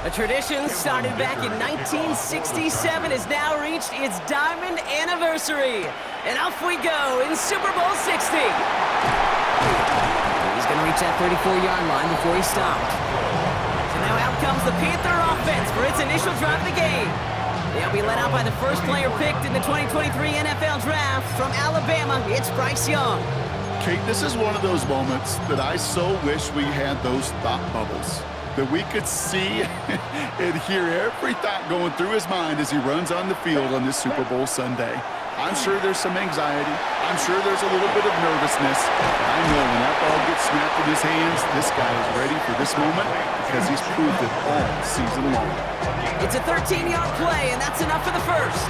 A tradition started back in 1967 has now reached its diamond anniversary. And off we go in Super Bowl 60. He's going to reach that 34-yard line before he stopped. So now out comes the Panther offense for its initial drive of the game. They'll be led out by the first player picked in the 2023 NFL Draft from Alabama. It's Bryce Young. Kate, this is one of those moments that I so wish we had those thought bubbles, that we could see and hear every thought going through his mind as he runs on the field on this Super Bowl Sunday. I'm sure there's some anxiety. I'm sure there's a little bit of nervousness. I know when that ball gets snapped in his hands, this guy is ready for this moment because he's proved it all season long. It's a 13-yard play, and that's enough for the first.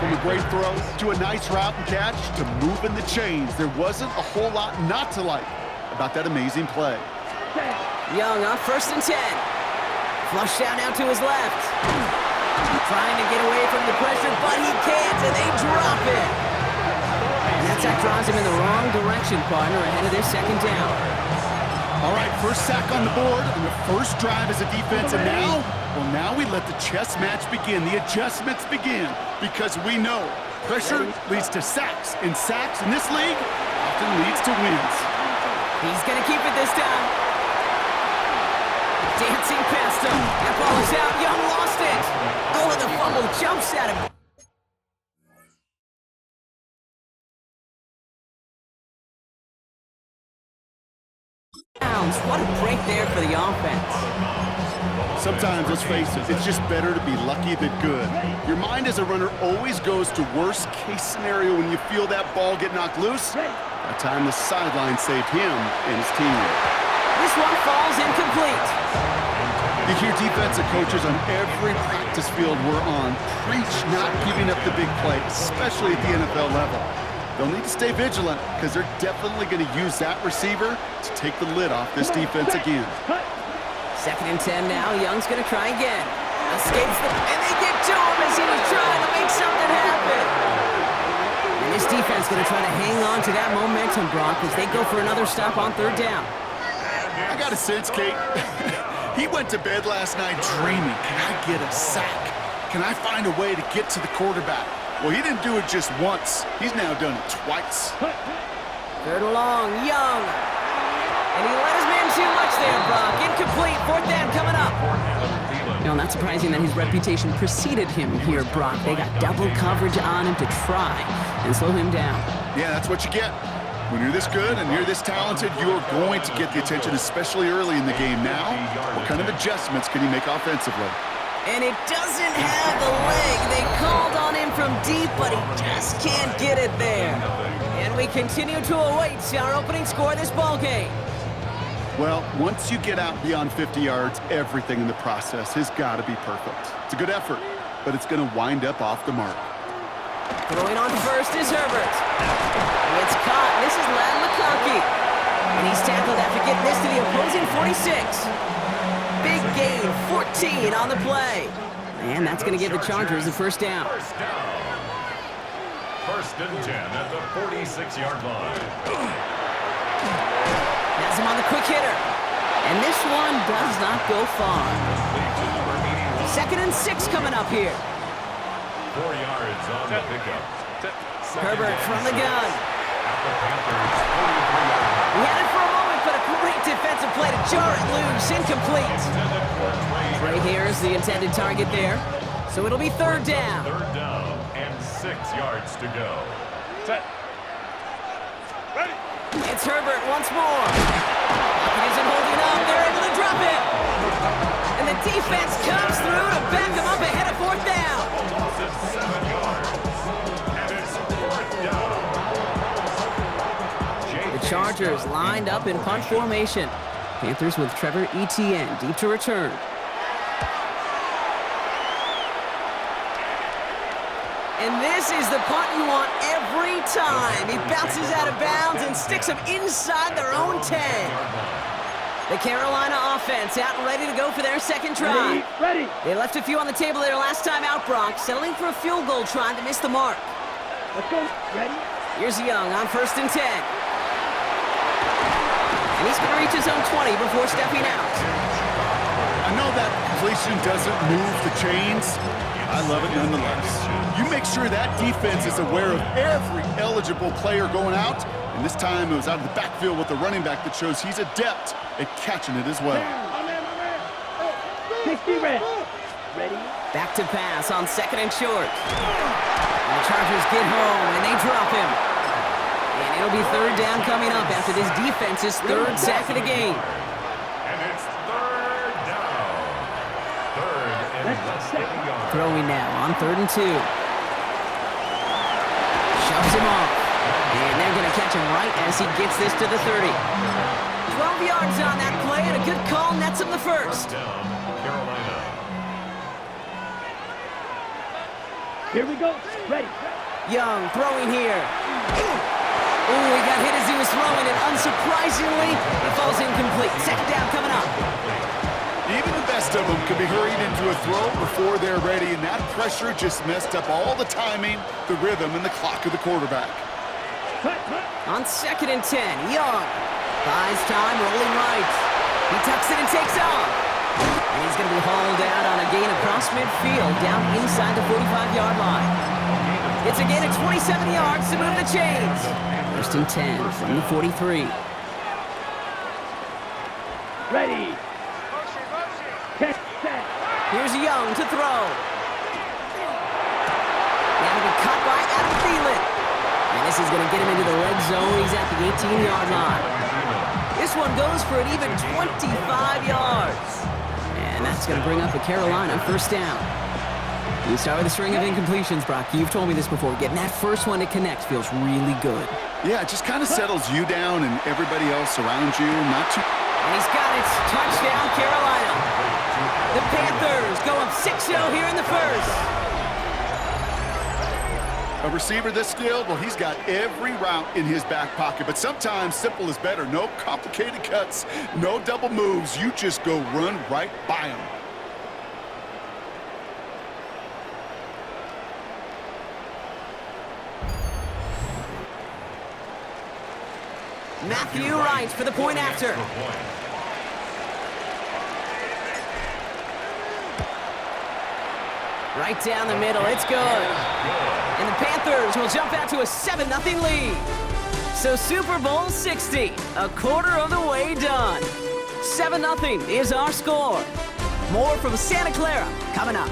From a great throw to a nice route and catch to moving the chains, there wasn't a whole lot not to like about that amazing play. Young on 1st and 10. Flush down now to his left. Trying to get away from the pressure, but he can't, and they drop it. And that sack draws him in the wrong direction, partner, ahead of their second down. All right, first sack on the board, and the first drive as a defense, and now, well, now we let the chess match begin, the adjustments begin, because we know pressure leads to sacks, and sacks in this league often leads to wins. He's going to keep it this time. Dancing past him. That ball is out. Young lost it. Oh, and the fumble jumps at him. What a break there for the offense. Sometimes, let's face it, it's just better to be lucky than good. Your mind as a runner always goes to worst case scenario when you feel that ball get knocked loose. That time the sideline saved him and his team. This one falls incomplete. You hear defensive coaches on every practice field we're on preach not giving up the big play, especially at the NFL level. They'll need to stay vigilant because they're definitely going to use that receiver to take the lid off this defense again. 2nd and 10 now. Young's going to try again. Escapes them, and they get to him as he was trying to make something happen. And this defense going to try to hang on to that momentum, Brock, as they go for another stop on 3rd down. I got a sense, Kate. He went to bed last night dreaming, can I get a sack? Can I find a way to get to the quarterback? Well, he didn't do it just once. He's now done it twice. 3rd and long, Young. And he let his man too much there, Brock. Incomplete, 4th down coming up. You know, not surprising that his reputation preceded him here, Brock. They got double coverage on him to try and slow him down. Yeah, that's what you get. When you're this good and you're this talented, you are going to get the attention, especially early in the game. Now, what kind of adjustments can he make offensively? And it doesn't have the leg. They called on him from deep, but he just can't get it there. And we continue to await our opening score of this ballgame. Well, once you get out beyond 50 yards, everything in the process has got to be perfect. It's a good effort, but it's going to wind up off the mark. Throwing on first is Herbert. It's caught. This is Ladd McConkey. And he's tackled after getting this to the opposing 46. Big gain, 14 on the play. And that's going to give the Chargers the first down. First and 10 at the 46-yard line. Has him on the quick hitter. And this one does not go far. 2nd and 6 coming up here. 4 yards on the pickup. Herbert from the gun. He had it for a moment, but a great defensive play to jar it loose. Incomplete. Right here is the intended target there. So it'll be 3rd down. 3rd down and 6 yards to go. Set. Ready. It's Herbert once more. He isn't holding up. They're able to drop it. And the defense comes through to back them up ahead of 4th down. 7 yards. And it's 4th down. The Chargers lined up in punt formation. Panthers with Trevor Etienne deep to return. And this is the punt you want every time. He bounces out of bounds and sticks them inside their own 10. The Carolina offense out and ready to go for their second try. Ready. They left a few on the table their last time out, Brock, settling for a field goal try to miss the mark. Let's go. Ready. Here's Young on 1st and 10. And he's going to reach his own 20 before stepping out. I know that completion doesn't move the chains, I love it nonetheless. You make sure that defense is aware of every eligible player going out, and this time it was out of the backfield with the running back that shows he's adept at catching it as well. 60 red. Ready? Back to pass on 2nd and short. And the Chargers get home, and they drop him. And it'll be 3rd down coming up after this defense's 3rd sack of the game. And it's 3rd down. 3rd and less than a yard. Throwing now on 3rd and 2. Shoves him off. And they're going to catch him right as he gets this to the 30. 12 yards on that play, and a good call nets him the first. Down, Carolina. Here we go. Ready. Young throwing here. Ooh, he got hit as he was throwing, and unsurprisingly, it falls incomplete. 2nd down coming up. Even the best of them can be hurried into a throw before they're ready, and that pressure just messed up all the timing, the rhythm, and the clock of the quarterback. On 2nd and 10, Young buys time, rolling right. He tucks it and takes off. And he's going to be hauled out on a gain across midfield, down inside the 45-yard line. It's a gain of 27 yards to move the chains. 1st and 10 from the 43. Ready. Catch that. Here's Young to throw. Now to be caught by Adam Thielen. And this is going to get him into the red zone. He's at the 18-yard line. This one goes for an even 25 yards. And that's going to bring up the Carolina 1st down. We start with a string of incompletions, Brock. You've told me this before. Getting that first one to connect feels really good. Yeah, it just kind of settles you down and everybody else around you. Not too... And he's got it. Touchdown, Carolina. The Panthers go up 6-0 here in the first. A receiver this skilled, well, he's got every route in his back pocket. But sometimes simple is better. No complicated cuts, no double moves. You just go run right by him. Matthew Wright for the point after. Right down the middle, it's good. And the Panthers will jump out to a 7-0 lead. So Super Bowl 60, a quarter of the way done. 7-0 is our score. More from Santa Clara coming up.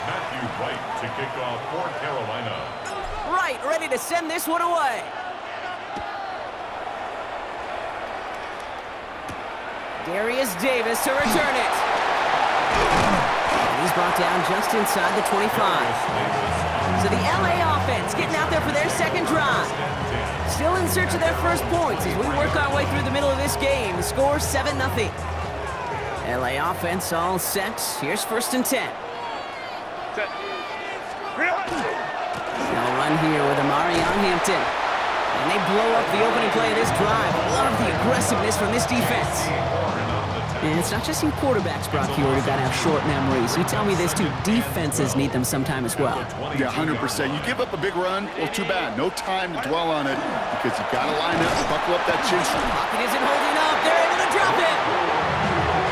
Matthew Wright to kick off for Carolina. Wright ready to send this one away. Darius Davis to return it. And he's brought down just inside the 25. So the LA offense getting out there for their 2nd drive. Still in search of their first points as we work our way through the middle of this game. The score 7-0. LA offense all set. Here's 1st and 10. They'll run here with Amari on Hampton. And they blow up the opening play of this drive. Love the aggressiveness from this defense. And it's not just you quarterbacks, Brock, here who've got to have short memories. You tell me this too, defenses need them sometime as well. Yeah, 100%. You give up a big run, well, too bad. No time to dwell on it because you got to line up, buckle up that chin strap. Pocket isn't holding up. They're able to drop it.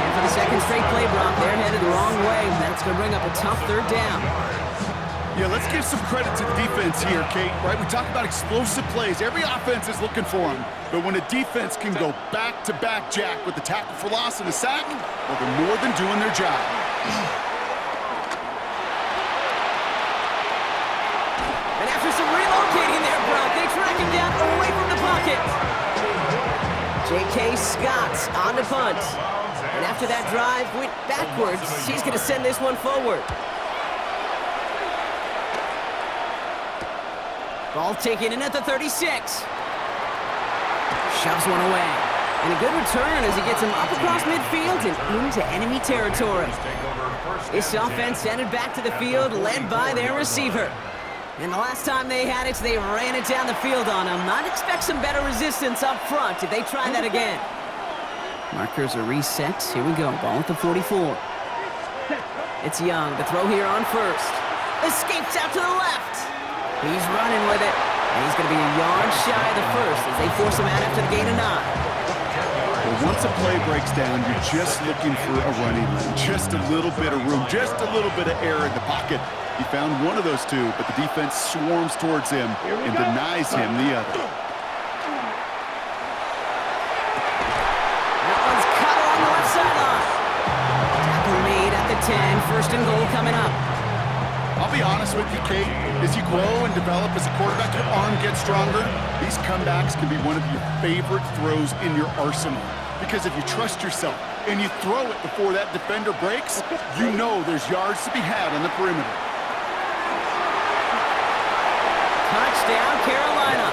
And for the 2nd straight play, Brock, they're headed the wrong way. That's going to bring up a tough 3rd down. Yeah, let's give some credit to the defense here, Kate, right? We talk about explosive plays. Every offense is looking for them. But when a defense can go back-to-back, Jack, with the tackle for loss and a sack, well, they're more than doing their job. And after some relocating there, Brock, they track him down away from the pocket. J.K. Scott on the punt. And after that drive went backwards, he's going to send this one forward. Ball taken in at the 36. Shoves one away. And a good return as he gets him up across midfield and into enemy territory. This offense headed back to the field, led by their receiver. And the last time they had it, they ran it down the field on him. I'd expect some better resistance up front if they try that again. Markers are reset. Here we go. Ball at the 44. It's Young. The throw here on 1st. Escapes out to the left. He's running with it. And he's going to be a yard shy of the first as they force him out after the gain of 9. Well, once a play breaks down, you're just looking for a running lane. Just a little bit of room, just a little bit of air in the pocket. He found one of those two, but the defense swarms towards him and denies him the other. That one's cut along the left sideline. Tackle made at the 10. First and goal coming up. I'll be honest with you, Kate. As you grow and develop as a quarterback, your arm gets stronger. These comebacks can be one of your favorite throws in your arsenal. Because if you trust yourself and you throw it before that defender breaks, you know there's yards to be had on the perimeter. Touchdown, Carolina.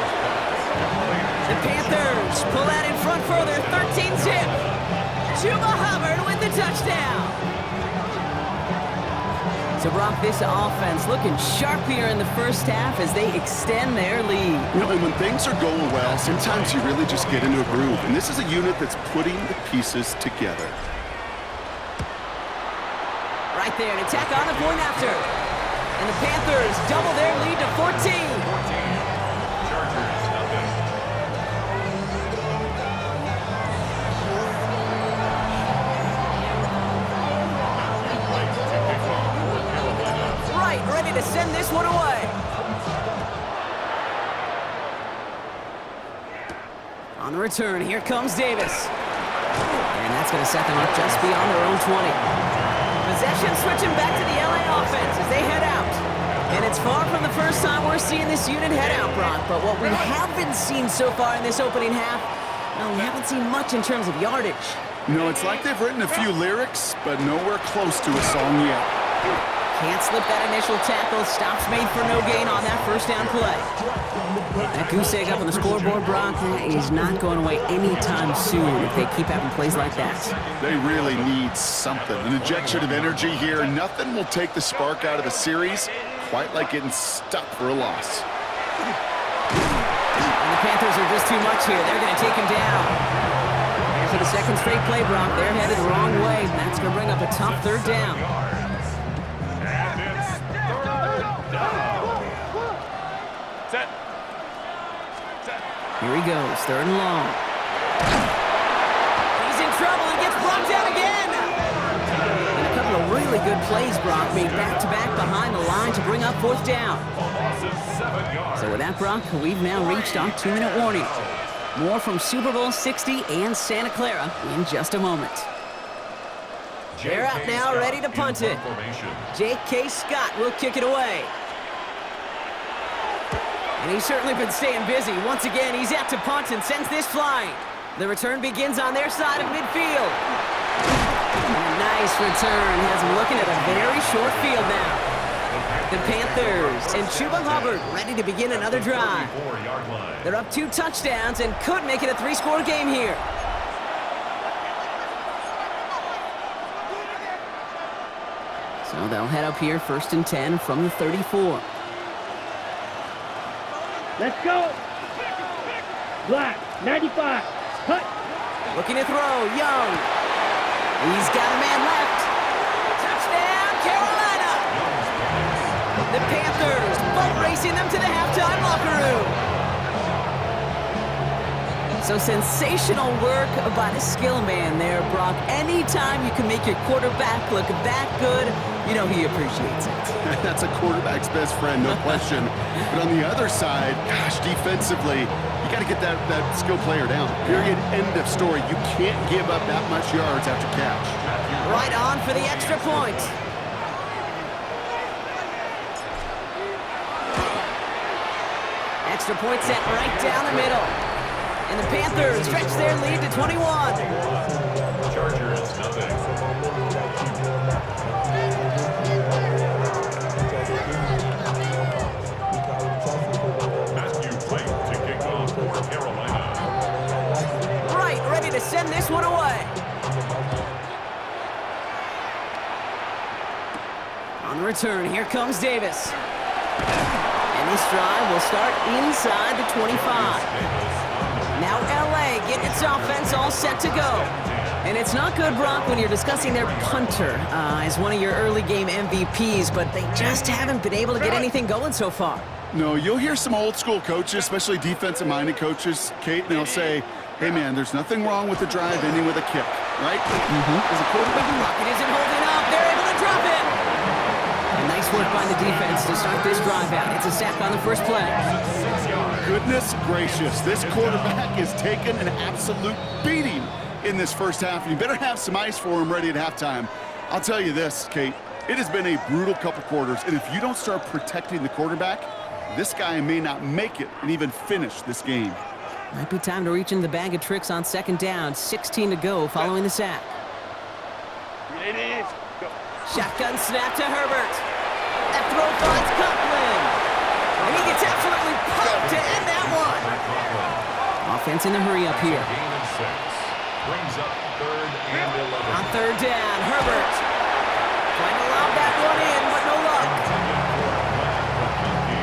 The Panthers pull that in front further, 13-zip. Chuba Hubbard with the touchdown. So, Brock, this offense looking sharp here in the first half as they extend their lead. You know, and when things are going well, sometimes you really just get into a groove. And this is a unit that's putting the pieces together. Right there, an attack on the point after. And the Panthers double their lead to 14. Chargers, nothing. Right, ready to send this one away. On the return, here comes Davis. And that's going to set them up just beyond their own 20. Possession switching back to the LA offense as they head out. And it's far from the first time we're seeing this unit head out, Brock. But what we haven't seen so far in this opening half, well, we haven't seen much in terms of yardage. You know, it's like they've written a few lyrics, but nowhere close to a song yet. Can't slip that initial tackle. Stops made for no gain on that first down play. That goose egg up on the scoreboard, Brock, is not going away anytime soon if they keep having plays like that. They really need something. An injection of energy here. Nothing will take the spark out of a series quite like getting stuck for a loss. And the Panthers are just too much here. They're going to take him down. And for the second straight play, Brock, they're headed the wrong way. And that's going to bring up a tough third down. And it's third down. Set. Here he goes, third and long. He's in trouble and gets brought down again. And a couple of really good plays, Brock, made back-to-back behind the line to bring up fourth down. So with that, Brock, we've now reached our 2-minute warning. More from Super Bowl 60 and Santa Clara in just a moment. They're out now, ready to punt it. J.K. Scott will kick it away. And he's certainly been staying busy. Once again, he's out to punt and sends this flying. The return begins on their side of midfield. And a nice return has him looking at a very short field now. The Panthers and Chuba Hubbard ready to begin another drive. They're up 2 touchdowns and could make it a 3-score game here. So they'll head up here, 1st and 10 from the 34. Let's go. Black, 95. Cut. Looking to throw, Young. He's got a man left. Touchdown, Carolina. The Panthers boat racing them to the halftime locker room. So sensational work by the skill man there, Brock. Anytime you can make your quarterback look that good, you know he appreciates it. That's a quarterback's best friend, no question. But on the other side, gosh, defensively, you got to get that skill player down. Period. End of story. You can't give up that much yards after catch. Right on for the extra point. Extra point set right down the middle. And the Panthers stretch their lead to 21. Chargers, nothing. Matthew White to kick off for Carolina. Right, ready to send this one away. On the return, here comes Davis. And this drive will start inside the 25. Now LA getting its offense all set to go. And it's not good, Brock, when you're discussing their punter as one of your early game MVPs, but they just haven't been able to get anything going so far. No, you'll hear some old school coaches, especially defensive-minded coaches, Kate, and they'll say, hey, man, there's nothing wrong with the drive ending with a kick, right? As a quarterback, Rocket isn't holding up. They're able to drop it. And nice work by the defense to start this drive out. It's a sack on the first play. goodness gracious, this quarterback is taking an absolute beating in this first half. And you better have some ice for him ready at halftime. I'll tell you this, Kate, it has been a brutal couple quarters, and if you don't start protecting the quarterback, this guy may not make it and even finish this game. Might be time to reach in the bag of tricks on second down. 16 to go following the sack. Shotgun snap to Herbert. That throw finds Coughlin. And he gets absolutely poked to end that one. Offense in the hurry up here. Gain of 6. Brings up 3rd and 11. On third down, Herbert. Trying to lob that one in, but no luck.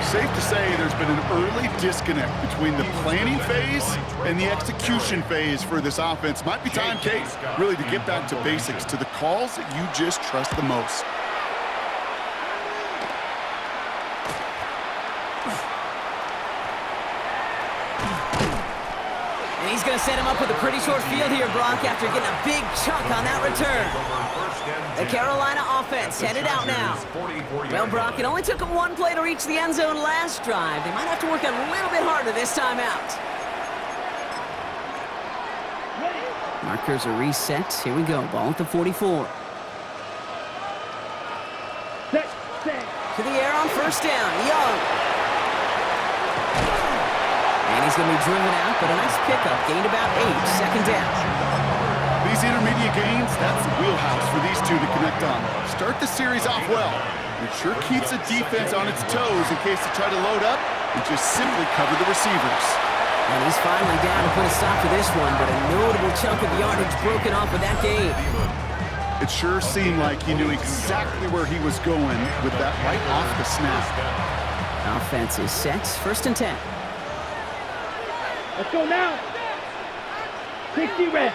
Safe to say there's been an early disconnect between the planning phase and the execution phase for this offense. Might be time, Kate, really to get back to basics, to the calls that you just trust the most. And he's going to set him up with a pretty short field here, Brock, after getting a big chunk on that return. The Carolina offense headed out now. Well, Brock, it only took them one play to reach the end zone last drive. They might have to work a little bit harder this time out. Markers are reset. Here we go. Ball at the 44. To the air on first down. Young. And he's going to be driven out, but a nice pickup. Gained about 8. Second down. These intermediate gains, that's the wheelhouse for these two to connect on. Start the series off well. It sure keeps the defense on its toes in case they try to load up and just simply cover the receivers. And he's finally down to put a stop to this one, but a notable chunk of yardage broken off with that game. It sure seemed like he knew exactly where he was going with that right off the snap. Offense is set. First and 10. Let's go now. 60 red.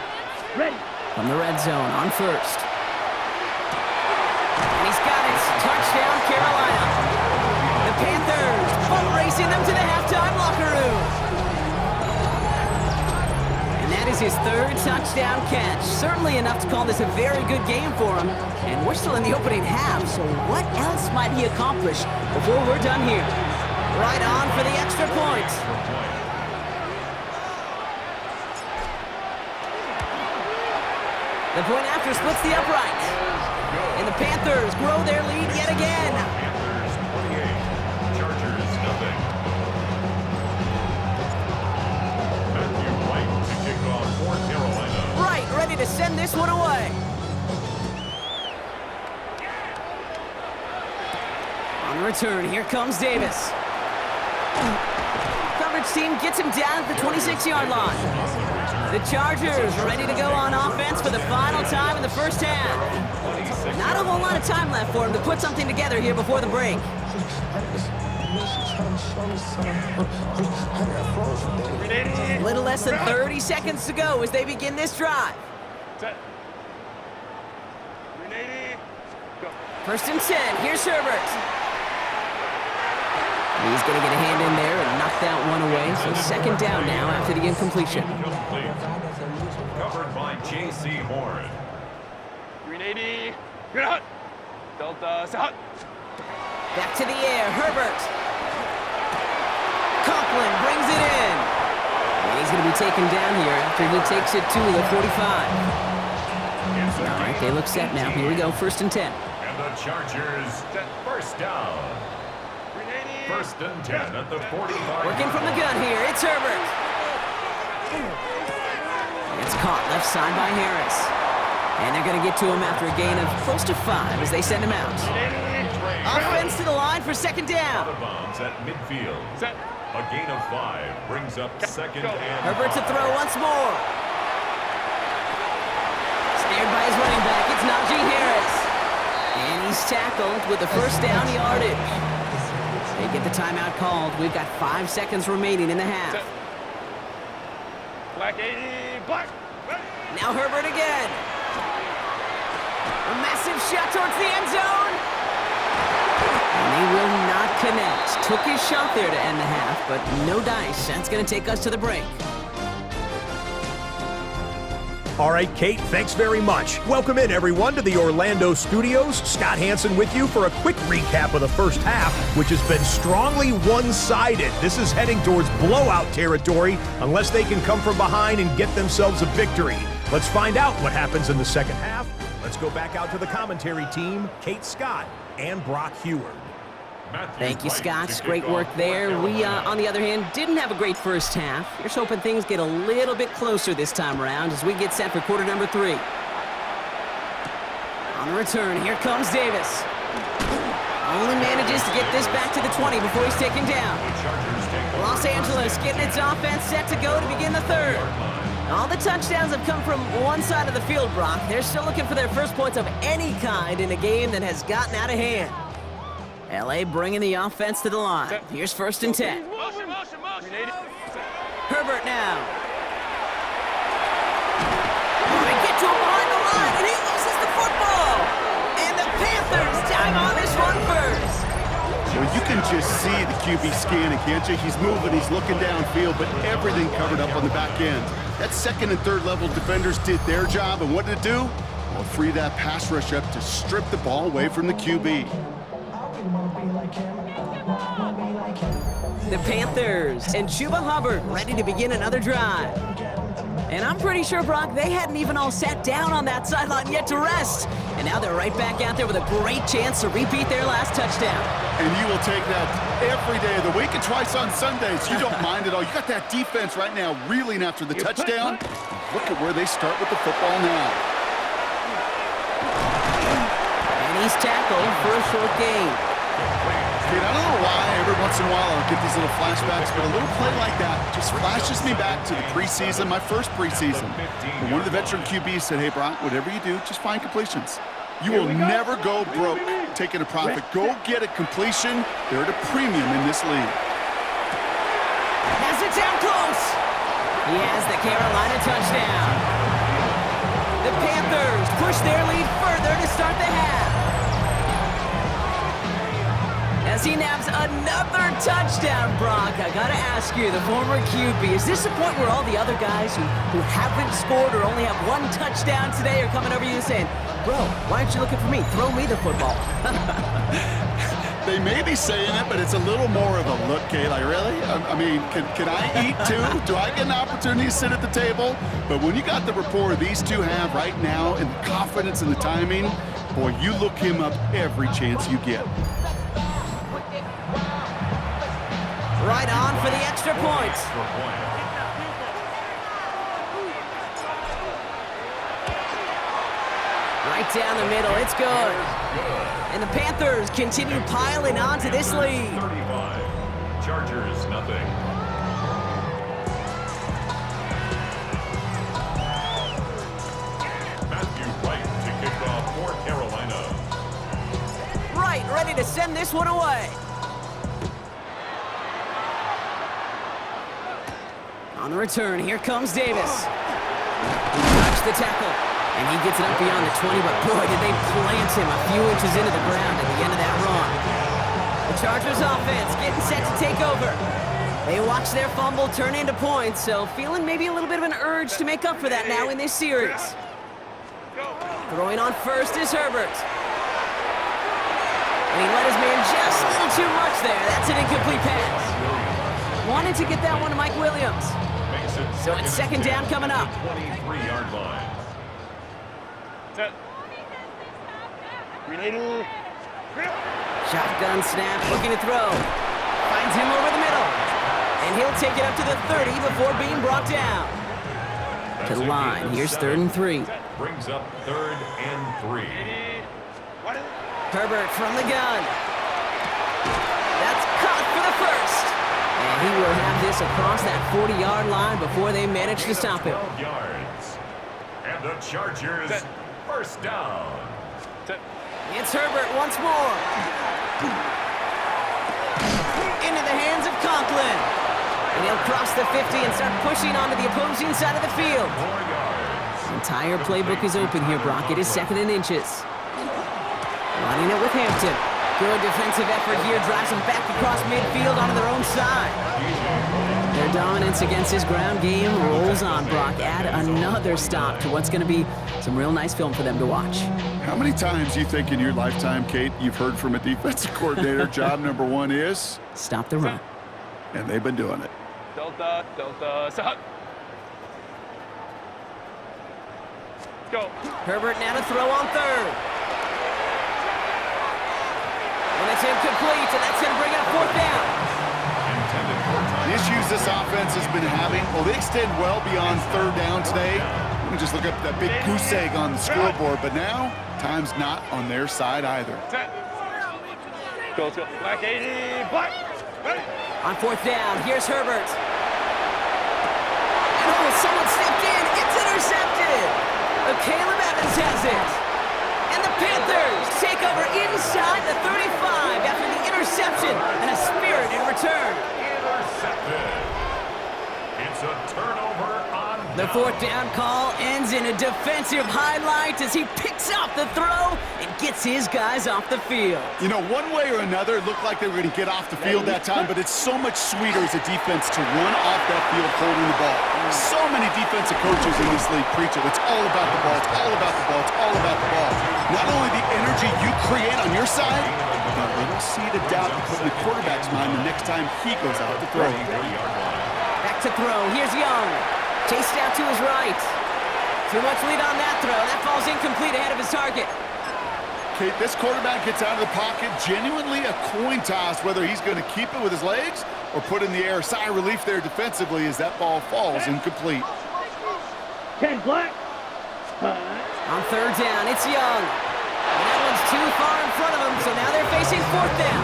Ready. From the red zone on first. And he's got it. Touchdown, Carolina. The Panthers boat racing them to the halftime locker room. And that is his third touchdown catch. Certainly enough to call this a very good game for him. And we're still in the opening half, so what else might he accomplish before we're done here? Right on for the extra point. The point after splits the upright. And the Panthers grow their lead yet again. Panthers 28, Chargers nothing. Matthew Wright to kick off for Carolina. Right, ready to send this one away. On the return, here comes Davis. Coverage team gets him down at the 26-yard line. The Chargers ready to go on offense for the final time in the first half. Not a whole lot of time left for him to put something together here before the break. A little less than 30 seconds to go as they begin this drive. First and 10, here's Herbert. He's going to get a hand in there and knock that one away. So second down now after the incompletion. Covered by J.C. Horn. 380. Good hut. Delta hut. Back to the air, Herbert. Coughlin brings it in. And he's going to be taken down here after he takes it to the 45. All right, they look set now. Here we go, first and 10. And the Chargers first down. First and 10 at the 45. Working from the gun here, it's Herbert. It's caught left side by Harris. And they're going to get to him after a gain of close to 5 as they send him out. Offense to the line for second down. Out of bounds at midfield. A gain of 5 brings up second and Herbert to 5. throw once more. Snared by his running back, it's Najee Harris. And he's tackled with the first down yardage. They get the timeout called. We've got 5 seconds remaining in the half. Black 80. Black. Now Herbert again. A massive shot towards the end zone. And they will not connect. Took his shot there to end the half, but no dice. That's going to take us to the break. All right, Kate, thanks very much. Welcome in, everyone, to the Orlando studios. Scott Hansen with you for a quick recap of the first half, which has been strongly one-sided. This is heading towards blowout territory unless they can come from behind and get themselves a victory. Let's find out what happens in the second half. Let's go back out to the commentary team, Kate Scott and Brock Heward. Thank you, Scott. Great work there. We, on the other hand, didn't have a great first half. Here's hoping things get a little bit closer this time around as we get set for quarter number 3. On the return, here comes Davis. Only manages to get this back to the 20 before he's taken down. Los Angeles getting its offense set to go to begin the third. All the touchdowns have come from one side of the field, Brock. They're still looking for their first points of any kind in a game that has gotten out of hand. L.A. bringing the offense to the line. Here's 1st and 10. Herbert now. They get to him behind the line, and he loses the football. And the Panthers dive on this one first. Well, you can just see the QB scanning, can't you? He's moving, he's looking downfield, but everything covered up on the back end. That second and third level defenders did their job, and what did it do? Well, free that pass rush up to strip the ball away from the QB. The Panthers and Chuba Hubbard ready to begin another drive. And I'm pretty sure, Brock, they hadn't even all sat down on that sideline yet to rest. And now they're right back out there with a great chance to repeat their last touchdown. And you will take that every day of the week and twice on Sundays. You don't mind at all. You got that defense right now reeling after the touchdown. Look at where they start with the football now. And he's tackled for a short gain. Kid, I don't know why every once in a while I'll get these little flashbacks, but a little play like that just flashes me back to the preseason, my first preseason. And one of the veteran QBs said, hey, Brock, whatever you do, just find completions. You will never go broke taking a profit. Go get a completion. They're at a premium in this league. Has it down close. He has the Carolina touchdown. The Panthers push their lead further to start the half. As he nabs another touchdown, Brock, I gotta ask you, the former QB, is this the point where all the other guys who haven't scored or only have one touchdown today are coming over you and saying, bro, why aren't you looking for me? Throw me the football. They may be saying it, but it's a little more of a look, Kate. Like, really? I mean, can I eat too? Do I get an opportunity to sit at the table? But when you got the rapport these two have right now and the confidence and the timing, boy, you look him up every chance you get. Right on for the extra points. Right down the middle, it's good. And the Panthers continue piling on to this lead. 35. Chargers, nothing. Matthew Wright to kick off for Carolina. Right, ready to send this one away. On the return, here comes Davis. He dodged the tackle, and he gets it up beyond the 20, but boy, did they plant him a few inches into the ground at the end of that run. The Chargers offense getting set to take over. They watch their fumble turn into points, so feeling maybe a little bit of an urge to make up for that now in this series. Throwing on first is Herbert. And he let his man just a little too much there. That's an incomplete pass. Wanted to get that one to Mike Williams. So it's second down coming up. 23-yard line. Shotgun snap, looking to throw. Finds him over the middle. And he'll take it up to the 30 before being brought down. To the line, here's 3rd and 3. Brings up 3rd and 3. Herbert from the gun. That's caught for the first. And he will have this across that 40-yard line before they manage to stop him. 12 yards. And the Chargers, first down. It's Herbert once more. Into the hands of Conklin. And he'll cross the 50 and start pushing onto the opposing side of the field. 4 yards. The entire playbook is open here, Brock. It is 2nd and inches. Running it with Hampton. Good defensive effort here, drives them back across midfield onto their own side. Their dominance against his ground game rolls on, Brock. Add another stop to what's going to be some real nice film for them to watch. How many times you think in your lifetime, Kate, you've heard from a defensive coordinator, job number one is? Stop the run. And they've been doing it. Delta, set. Go. Herbert now to throw on third. And it's incomplete, and that's going to bring up fourth down. The issues this offense has been having, well, they extend well beyond third down today. You can just look up that big goose egg on the scoreboard, but now, time's not on their side either. Go. Black 80, black. Ready. On fourth down, here's Herbert. Oh, someone stepped in. It's intercepted. Caleb Evans has it. And the Panthers take over inside the 35 after the interception and a spirited return. Intercepted. It's a turnover on The fourth down call ends in a defensive highlight as he picks up the throw and gets his guys off the field. You know, one way or another, it looked like they were going to get off the field that time, but it's so much sweeter as a defense to run off that field holding the ball. So many defensive coaches in this league preach it. It's all about the ball. It's all about the ball. It's all about the ball. Not only the energy you create on your side, but that little seed of doubt you put in the quarterback's mind the next time he goes out to throw. Back to throw. Here's Young. Chased out to his right. Too much lead on that throw. That falls incomplete ahead of his target. Kate, this quarterback gets out of the pocket, genuinely a coin toss whether he's going to keep it with his legs or put in the air. Sigh of relief there defensively as that ball falls incomplete. 10 black. On third down, it's Young. And that one's too far in front of him, so now they're facing fourth down.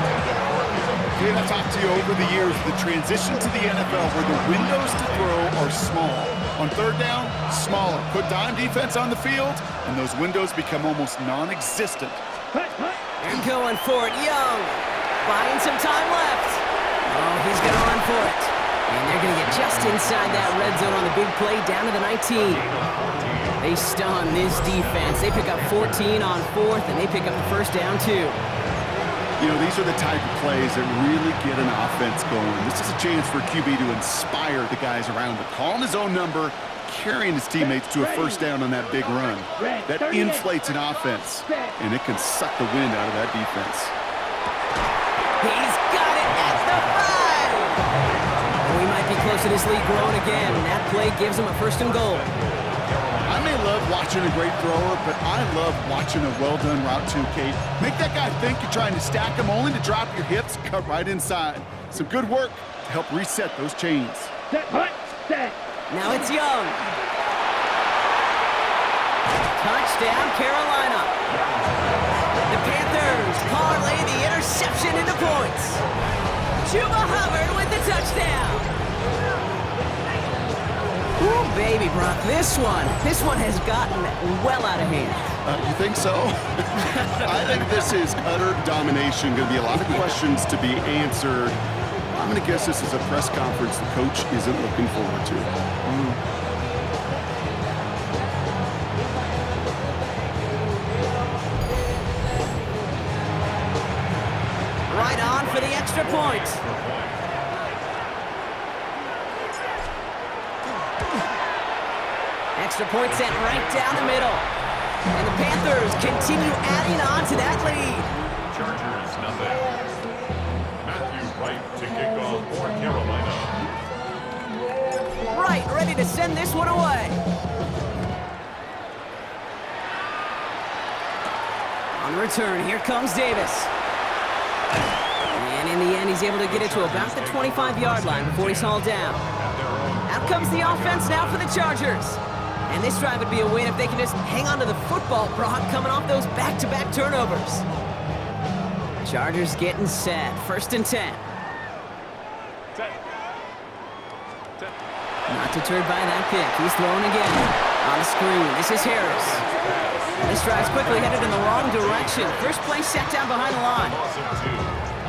Kate, I've talked to you over the years, the transition to the NFL where the windows to throw are small. On third down, smaller. Put dime defense on the field, and those windows become almost non-existent. And going for it, Young. Buying some time left. Oh, he's going to run for it. And they're going to get just inside that red zone on the big play down to the 19. They stun this defense. They pick up 14 on fourth, and they pick up the first down, too. You know, these are the type of plays that really get an offense going. This is a chance for QB to inspire the guys around him. Calling his own number, carrying his teammates to a first down on that big run. That inflates an offense, and it can suck the wind out of that defense. He's got it at the 5. We might be close to this lead growing again, and that play gives him a first and goal. I may love watching a great thrower, but I love watching a well-done route too, Kate. Make that guy think you're trying to stack him only to drop your hips, cut right inside. Some good work to help reset those chains. Set. Now it's Young. Touchdown, Carolina. The Panthers parlay the interception into points. Chuba Hubbard with the touchdown. Ooh, baby, Brock, this one has gotten well out of hand. You think so? I think this is utter domination. Going to be a lot of questions to be answered. I'm going to guess this is a press conference the coach isn't looking forward to. Right on for the extra point. Extra point sent right down the middle. And the Panthers continue adding on to that lead. Chargers, nothing. Matthew Wright to kick off for Carolina. Right, ready to send this one away. On the return, here comes Davis. And in the end, he's able to get it to about the 25-yard line before he's hauled down. Out comes the offense now for the Chargers. And this drive would be a win if they can just hang on to the football, Brock, coming off those back-to-back turnovers. Chargers getting set. First and 10. Not deterred by that pick. He's throwing again. On the screen, this is Harris. This drive's quickly headed in the wrong direction. First play set down behind the line.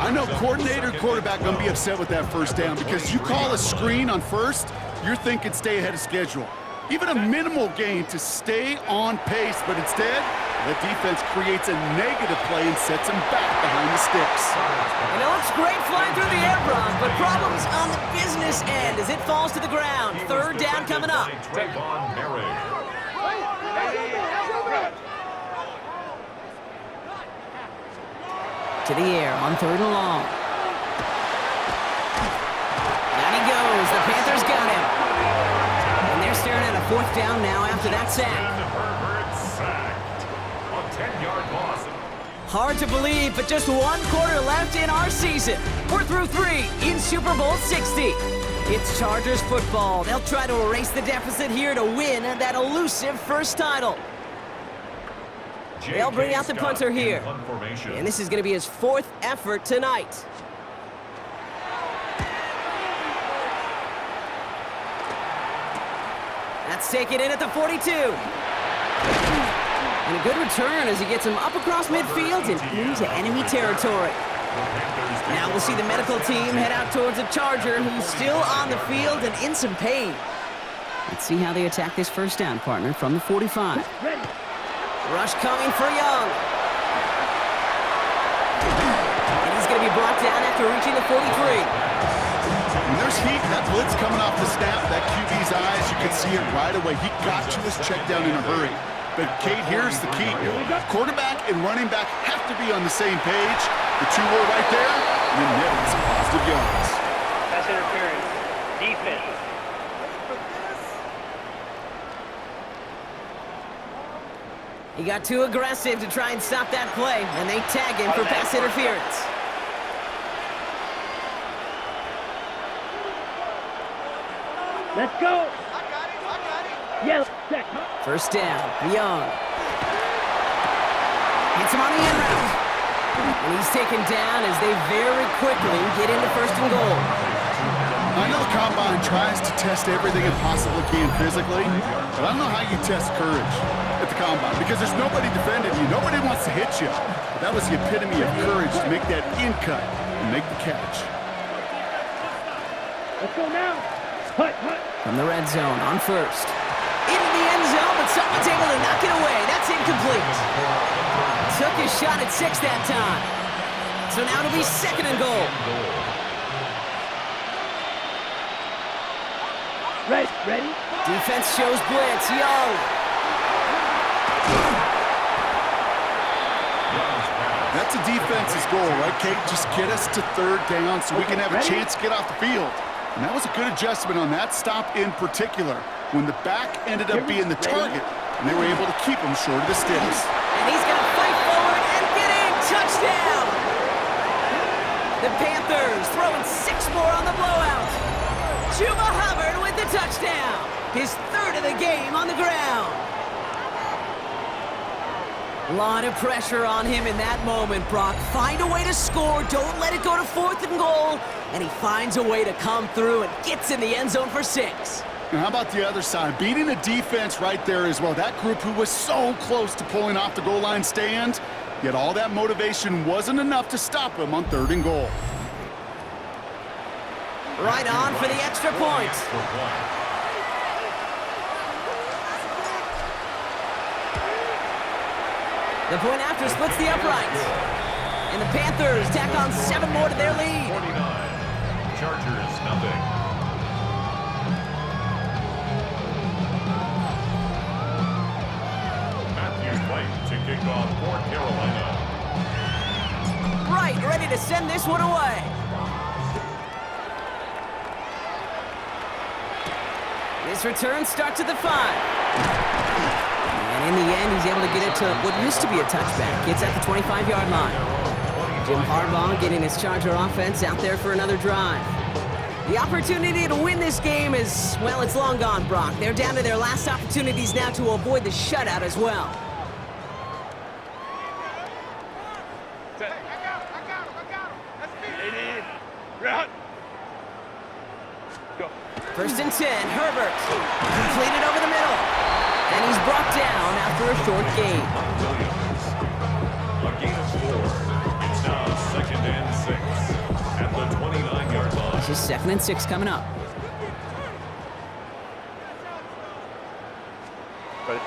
I know coordinator, quarterback going to be upset with that first down because you call a screen on first, you're thinking stay ahead of schedule. Even a minimal gain to stay on pace, but instead, The defense creates a negative play and sets him back behind the sticks. And it looks great flying through the air, Brock, but problems on the business end as it falls to the ground. Third down coming up. To the air on third and long. Down he goes. The Panthers got him. And they're staring at a fourth down now after that sack. Hard to believe, but just one quarter left in our season. We're through 3 in Super Bowl 60. It's Chargers football. They'll try to erase the deficit here to win that elusive first title. They'll bring out the punter here. And this is going to be his 4th effort tonight. That's taken in at the 42. And a good return as he gets him up across midfield and into enemy territory. Now we'll see the medical team head out towards a Charger who's still on the field and in some pain. Let's see how they attack this first down, partner, from the 45. Rush coming for Young. And he's going to be brought down after reaching the 43. When there's heat, that blitz coming off the snap, that QB's eyes, you can see it right away. He got to his check down in a hurry. But, Kate, here's the key. Quarterback and running back have to be on the same page. The two were right there, and then netted some positive yards. Pass interference. Defense. He got too aggressive to try and stop that play, and they tag him for pass interference. Let's go. Yes. First down, Young. Hits him on the end route. And he's taken down as they very quickly get into first and goal. I know the Combine tries to test everything it possibly can physically, but I don't know how you test courage at the Combine because there's nobody defending you. Nobody wants to hit you. But that was the epitome of courage to make that in cut and make the catch. Let's go now. Hut. From the red zone on first. Into the end zone, but someone's able to knock it away. That's incomplete. Took his shot at 6 that time. So now it'll be second and goal. Ready? Defense shows blitz. Young. That's a defense's goal, right, Kate? Just get us to third down so we can have a chance to get off the field. And that was a good adjustment on that stop in particular, when the back ended up being the target, and they were able to keep him short of the sticks. And he's going to fight forward and get in. Touchdown! The Panthers throwing 6 more on the blowout. Chuba Hubbard with the touchdown. His 3rd of the game on the ground. A lot of pressure on him in that moment, Brock. Find a way to score. Don't let it go to 4th and goal. And he finds a way to come through and gets in the end zone for 6. And how about the other side? Beating the defense right there as well. That group who was so close to pulling off the goal line stand, yet all that motivation wasn't enough to stop him on 3rd and goal. Right on for the extra point. The point after splits the uprights. And the Panthers tack on 7 more to their lead. 49. Chargers, nothing. Matthew White to kick off for Carolina. Right, ready to send this one away. This return starts at the 5. And in the end, he's able to get it to what used to be a touchback. It's at the 25-yard line. Jim Harbaugh getting his Charger offense out there for another drive. The opportunity to win this game is, well, it's long gone, Brock. They're down to their last opportunities now to avoid the shutout as well. First and 10, Herbert. Completed over the middle. And he's brought down after a short gain. A gain of 4. It's now 2nd and 6 at the 29-yard line. This is 2nd and 6 coming up.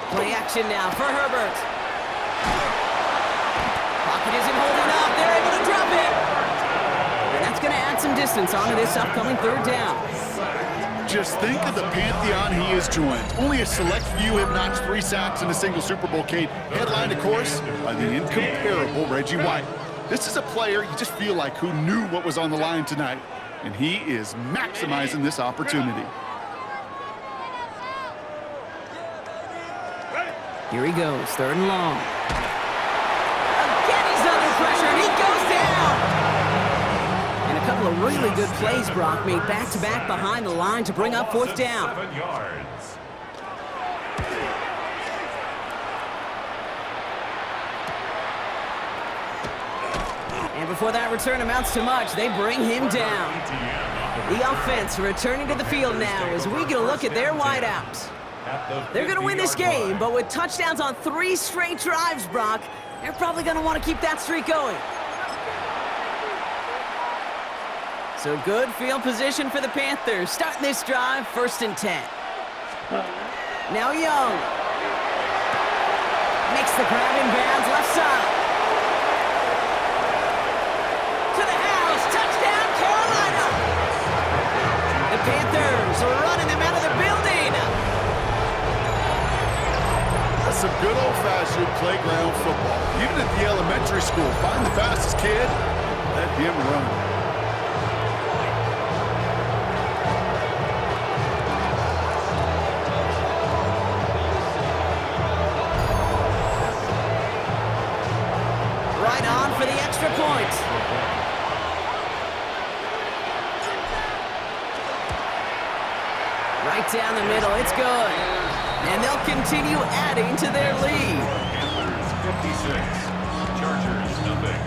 Play action now for Herbert. Pocket isn't holding up. They're able to drop it. And that's going to add some distance onto this upcoming third down. Just think of the pantheon he has joined. Only a select few have notched 3 sacks in a single Super Bowl, Kate. Headlined, of course, by the incomparable Reggie White. This is a player you just feel like who knew what was on the line tonight, and he is maximizing this opportunity. Here he goes, 3rd and long. Again, he's under pressure, and he goes down! And a couple of really good plays, Brock, made back-to-back behind the line to bring up 4th down. 7 yards. And before that return amounts to much, they bring him down. The offense returning to the field now as we get a look at their wideouts. They're going to win this game, but with touchdowns on 3 straight drives, Brock, they're probably going to want to keep that streak going. So good field position for the Panthers. Starting this drive, 1st and 10. Now Young. Makes the grab in bounds, left side. To the house, touchdown, Carolina. The Panthers are running them out of the building. That's some good old-fashioned playground football. Even at the elementary school, find the fastest kid, let him run. Right on for the extra point. Right down the middle, it's good. And they'll continue adding to their lead. Panthers 56, Chargers nothing.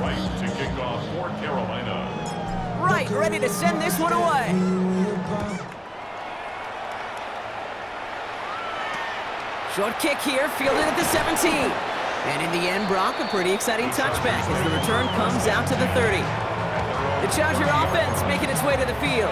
Right to kick off for Carolina. Right, ready to send this one away. Short kick here, fielded at the 17. And in the end, Brock, a pretty exciting touchback as the return comes out to the 30. The Charger offense making its way to the field.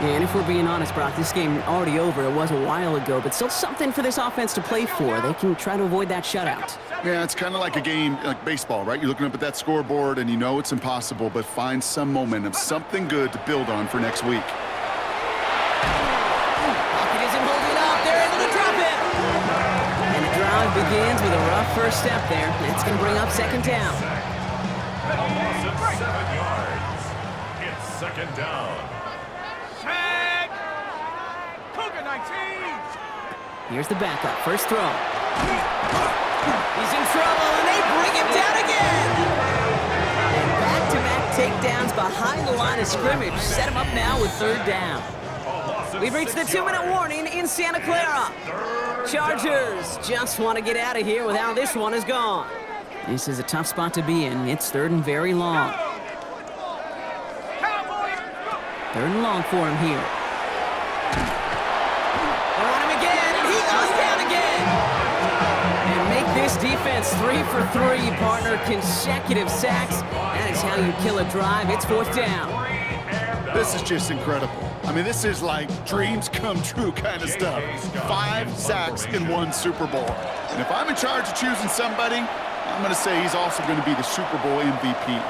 Yeah, and if we're being honest, Brock, this game already over. It was a while ago, but still something for this offense to play for. They can try to avoid that shutout. Yeah, it's kind of like a game, like baseball, right? You're looking up at that scoreboard, and you know it's impossible, but find some momentum, something good to build on for next week. Pocket isn't holding up. They're able to drop it. And the drive begins with a rough first step there. That's going to bring up 2nd down. A loss of 7 yards. It's 2nd down. Cougar 19. Here's the backup. First throw. He's in trouble, and they bring him down again. And back-to-back takedowns behind the line of scrimmage set him up now with 3rd down. We've reached the 2-minute warning in Santa Clara. Chargers just want to get out of here with how this one is gone. This is a tough spot to be in. It's 3rd and very long. 3rd and long for him here. They're on him again, and he goes down again. And make this defense 3 for 3, partner. Consecutive sacks. That is how you kill a drive. It's 4th down. This is just incredible. I mean, this is like dreams come true kind of stuff. 5 sacks in 1 Super Bowl. And if I'm in charge of choosing somebody, I'm going to say he's also going to be the Super Bowl MVP.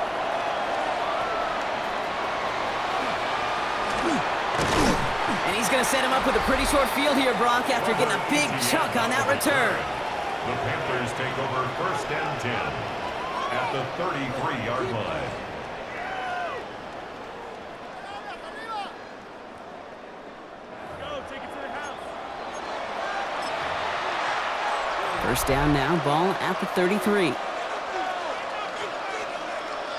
And he's going to set him up with a pretty short field here, Brock, after getting a big chunk on that return. The Panthers take over 1st and 10 at the 33-yard line. First down now, ball at the 33.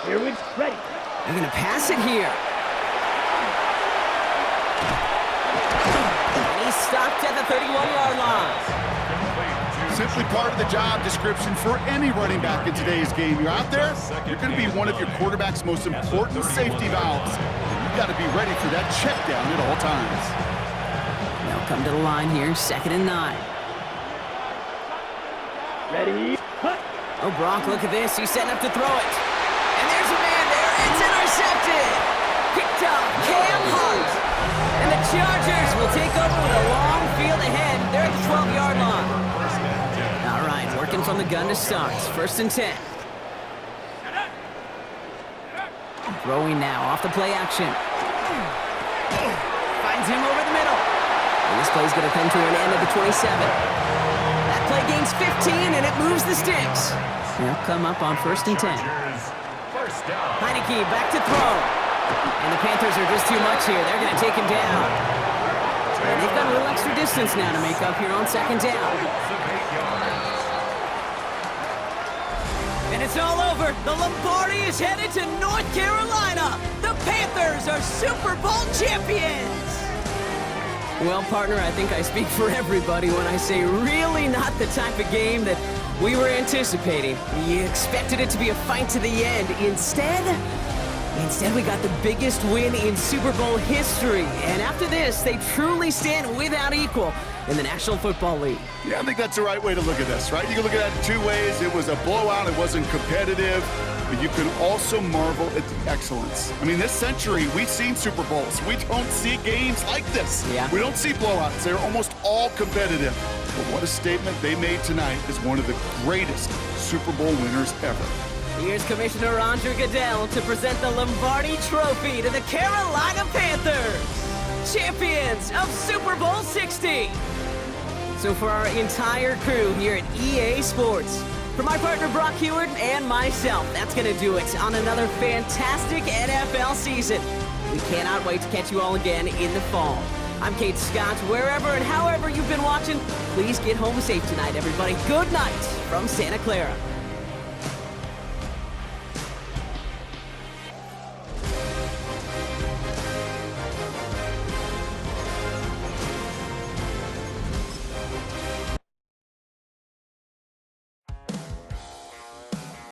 Here we ready. They're going to pass it here. And he's stopped at the 31-yard line. Simply part of the job description for any running back in today's game. You're out there, you're going to be one of your quarterback's most important safety valves. You've got to be ready for that check down at all times. They'll come to the line here, 2nd and 9. Ready. Cut. Oh, Brock, look at this. He's setting up to throw it. And there's a man there. It's intercepted. Picked up Cam Hunt. And the Chargers will take over with a long field ahead. They're at the 12-yard line. All right, working from the gun to start. 1st and 10. Throwing now off the play action. Finds him over the middle. And this play's going to come to an end at the 27. That play gains 15, and it moves the sticks. They'll come up on 1st and 10. Heineke back to throw. And the Panthers are just too much here. They're going to take him down. And they've got a little extra distance now to make up here on 2nd down. And it's all over. The Lombardi is headed to North Carolina. The Panthers are Super Bowl champions. Well, partner, I think I speak for everybody when I say really not the type of game that we were anticipating. You expected it to be a fight to the end. Instead, we got the biggest win in Super Bowl history. And after this, they truly stand without equal in the National Football League. Yeah, I think that's the right way to look at this, right? You can look at it 2 ways. It was a blowout. It wasn't competitive. But you can also marvel at the excellence. I mean, this century, we've seen Super Bowls. We don't see games like this. Yeah. We don't see blowouts. They're almost all competitive. But what a statement they made tonight as one of the greatest Super Bowl winners ever. Here's Commissioner Roger Goodell to present the Lombardi Trophy to the Carolina Panthers, champions of Super Bowl 60. So for our entire crew here at EA Sports, for my partner Brock Heward and myself, that's going to do it on another fantastic NFL season. We cannot wait to catch you all again in the fall. I'm Kate Scott. Wherever and however you've been watching, please get home safe tonight, everybody. Good night from Santa Clara.